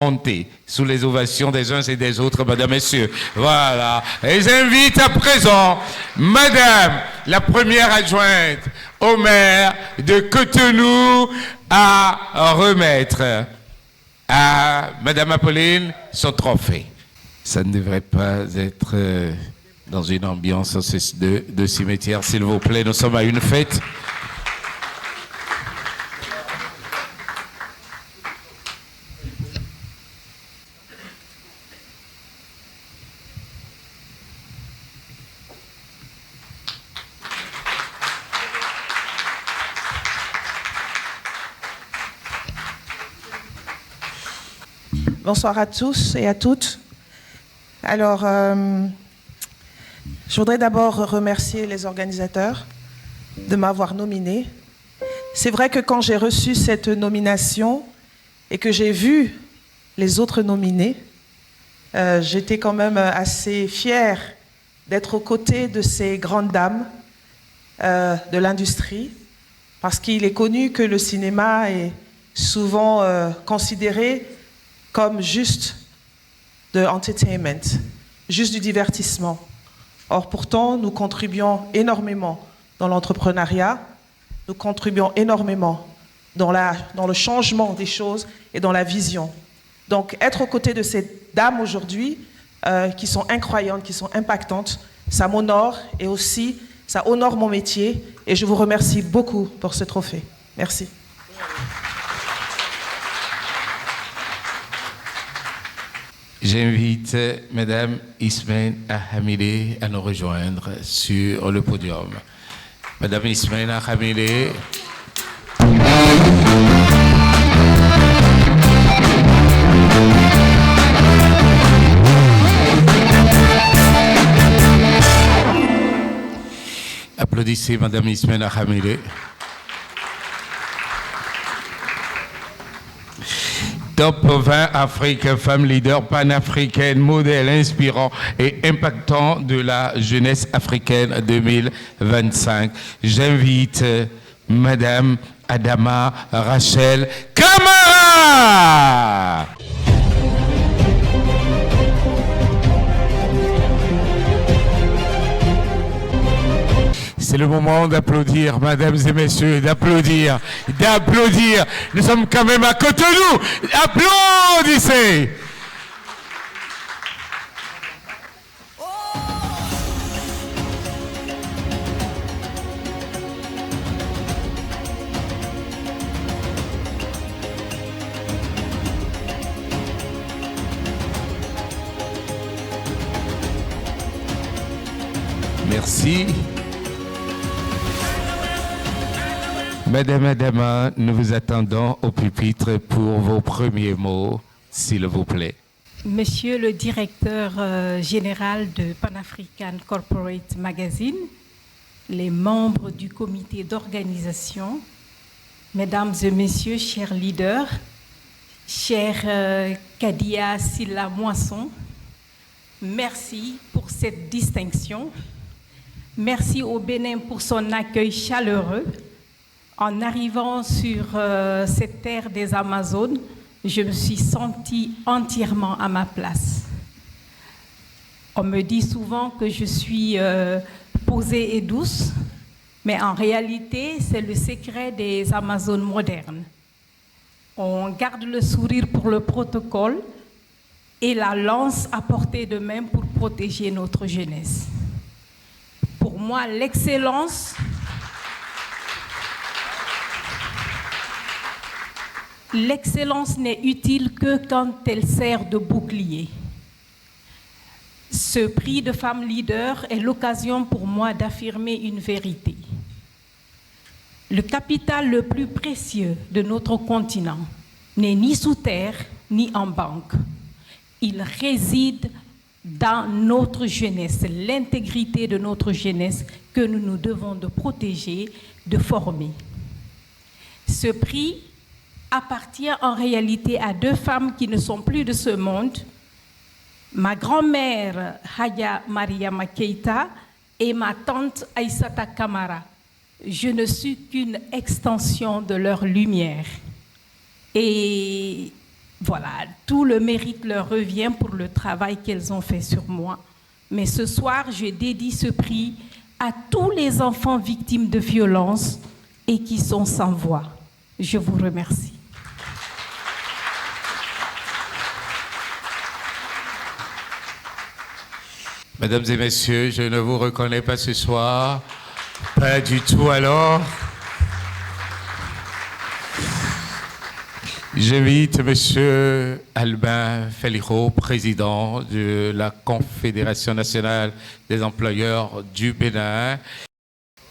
Monter sous les ovations des uns et des autres, mesdames, messieurs. Voilà. Et j'invite à présent madame la première adjointe au maire de Cotonou à remettre à madame Apolline son trophée. Ça ne devrait pas être dans une ambiance de cimetière, s'il vous plaît. Nous sommes à une fête. Bonsoir à tous et à toutes. Alors, je voudrais d'abord remercier les organisateurs de m'avoir nominé. C'est vrai que quand j'ai reçu cette nomination et que j'ai vu les autres nominés, j'étais quand même assez fière d'être aux côtés de ces grandes dames de l'industrie, parce qu'il est connu que le cinéma est souvent considéré comme juste de entertainment, juste du divertissement. Or, pourtant, nous contribuons énormément dans l'entrepreneuriat, nous contribuons énormément dans le changement des choses et dans la vision. Donc, être aux côtés de ces dames aujourd'hui, qui sont incroyantes, qui sont impactantes, ça m'honore et aussi, ça honore mon métier. Et je vous remercie beaucoup pour ce trophée. Merci. J'invite Madame Ismaël Ahamile à nous rejoindre sur le podium. Madame Ismaël Ahamile. Applaudissez Madame Ismaël Ahamile. Top 20 Afrique, femme leader panafricaine, modèle inspirant et impactant de la jeunesse africaine 2025. J'invite Madame Adama Rachel Camara. C'est le moment d'applaudir, mesdames et messieurs, d'applaudir. Nous sommes quand même à Cotonou. Applaudissez. Merci. Madame Adama, nous vous attendons au pupitre pour vos premiers mots, s'il vous plaît. Monsieur le directeur général de Pan-African Corporate Magazine, les membres du comité d'organisation, mesdames et messieurs, chers leaders, chère Kadia Silla Moisson, merci pour cette distinction. Merci au Bénin pour son accueil chaleureux. En arrivant sur cette terre des Amazones, je me suis sentie entièrement à ma place. On me dit souvent que je suis posée et douce, mais en réalité, c'est le secret des Amazones modernes. On garde le sourire pour le protocole et la lance à portée de main pour protéger notre jeunesse. Pour moi, l'excellence n'est utile que quand elle sert de bouclier. Ce prix de femme leader est l'occasion pour moi d'affirmer une vérité. Le capital le plus précieux de notre continent n'est ni sous terre ni en banque. Il réside dans notre jeunesse, l'intégrité de notre jeunesse que nous nous devons de protéger, de former. Ce prix appartient en réalité à deux femmes qui ne sont plus de ce monde, ma grand-mère Haya Mariama Keïta et ma tante Aïssata Camara. Je ne suis qu'une extension de leur lumière. Et voilà, tout le mérite leur revient pour le travail qu'elles ont fait sur moi. Mais ce soir, je dédie ce prix à tous les enfants victimes de violences et qui sont sans voix. Je vous remercie. Mesdames et messieurs, je ne vous reconnais pas ce soir. Pas du tout alors. J'invite M. Albin Féliro, président de la Confédération nationale des employeurs du Bénin.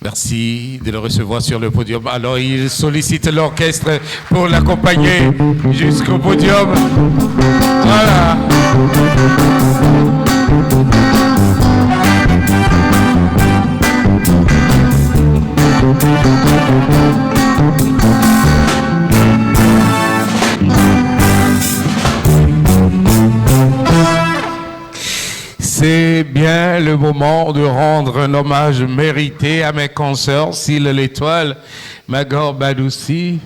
Merci de le recevoir sur le podium. Alors, il sollicite l'orchestre pour l'accompagner jusqu'au podium. Voilà. C'est bien le moment de rendre un hommage mérité à mes consoeurs, Sylla L'Étoile, Magor Badoussi.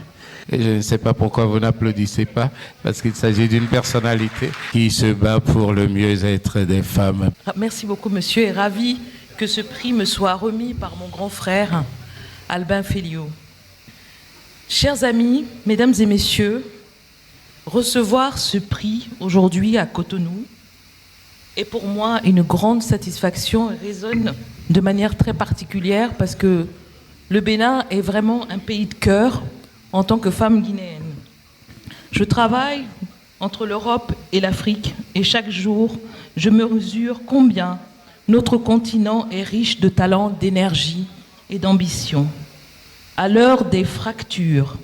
Et je ne sais pas pourquoi vous n'applaudissez pas, parce qu'il s'agit d'une personnalité qui se bat pour le mieux-être des femmes. Merci beaucoup, monsieur, et ravi que ce prix me soit remis par mon grand frère, Albin Féliro. Chers amis, mesdames et messieurs, recevoir ce prix aujourd'hui à Cotonou est pour moi une grande satisfaction et résonne de manière très particulière parce que le Bénin est vraiment un pays de cœur en tant que femme guinéenne. Je travaille entre l'Europe et l'Afrique et chaque jour, je me mesure combien notre continent est riche de talent, d'énergie et d'ambition. À l'heure des fractures,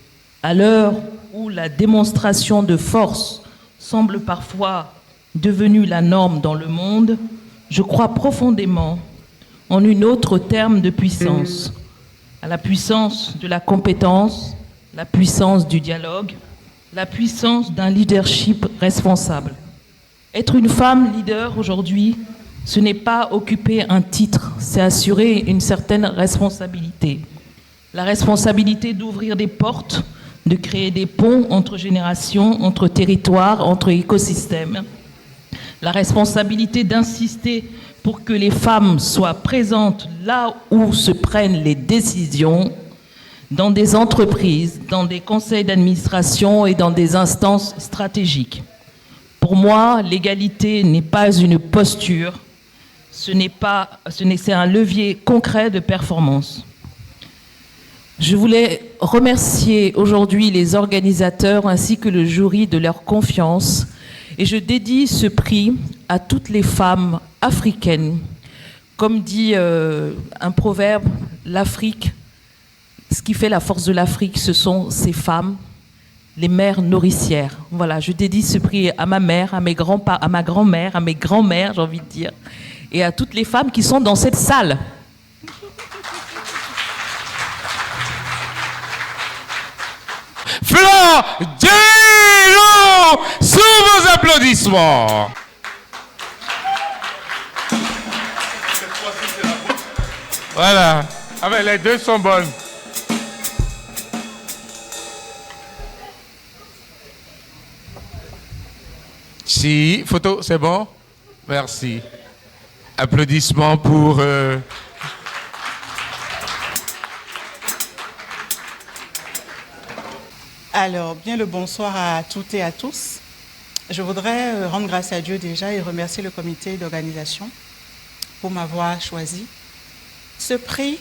à l'heure où la démonstration de force semble parfois devenue la norme dans le monde, je crois profondément en une autre terme de puissance, à la puissance de la compétence, la puissance du dialogue, la puissance d'un leadership responsable. Être une femme leader aujourd'hui, ce n'est pas occuper un titre, c'est assurer une certaine responsabilité. La responsabilité d'ouvrir des portes, de créer des ponts entre générations, entre territoires, entre écosystèmes. La responsabilité d'insister pour que les femmes soient présentes là où se prennent les décisions, dans des entreprises, dans des conseils d'administration et dans des instances stratégiques. Pour moi, l'égalité n'est pas une posture, c'est un levier concret de performance. Je voulais remercier aujourd'hui les organisateurs ainsi que le jury de leur confiance et je dédie ce prix à toutes les femmes africaines. Comme dit un proverbe, l'Afrique, ce qui fait la force de l'Afrique, ce sont ces femmes, les mères nourricières. Voilà, je dédie ce prix à ma mère, à ma grand-mère, à mes grands-mères, j'ai envie de dire, et à toutes les femmes qui sont dans cette salle. Flore Djilou, sous vos applaudissements. Voilà. Ah ben, les deux sont bonnes. Si, photo, c'est bon? Merci. Applaudissements pour... Alors, bien le bonsoir à toutes et à tous. Je voudrais rendre grâce à Dieu déjà et remercier le comité d'organisation pour m'avoir choisi. Ce prix,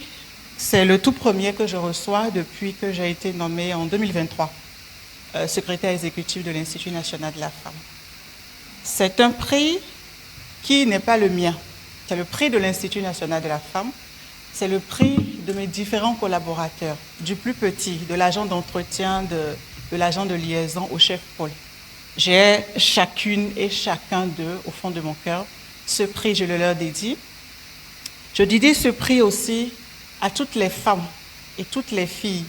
c'est le tout premier que je reçois depuis que j'ai été nommée en 2023 secrétaire exécutif de l'Institut national de la femme. C'est un prix qui n'est pas le mien. C'est le prix de l'Institut national de la femme. C'est le prix de mes différents collaborateurs, du plus petit, de l'agent d'entretien, de l'agent de liaison au chef pôle. J'ai chacune et chacun d'eux, au fond de mon cœur, ce prix, je le leur dédie. Je dédie ce prix aussi à toutes les femmes et toutes les filles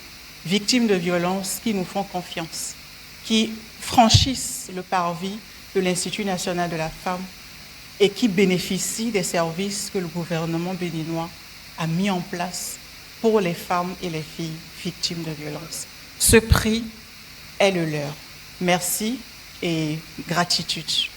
victimes de violences qui nous font confiance, qui franchissent le parvis de l'Institut national de la femme et qui bénéficient des services que le gouvernement béninois a mis en place pour les femmes et les filles victimes de violences. Ce prix est le leur. Merci et gratitude.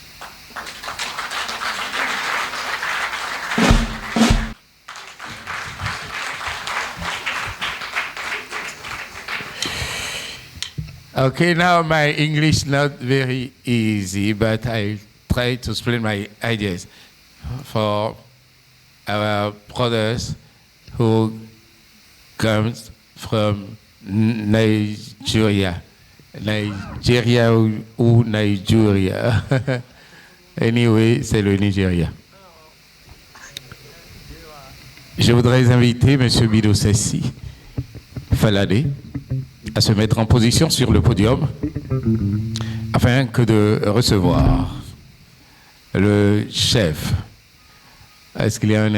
Okay, now my English not very easy, but I try to explain my ideas for our brothers who comes from Nigeria ou Nigeria. Anyway, c'est le Nigeria. Je voudrais inviter M. Bido Sessi Falade à se mettre en position sur le podium afin que de recevoir le chef. Est-ce qu'il y a un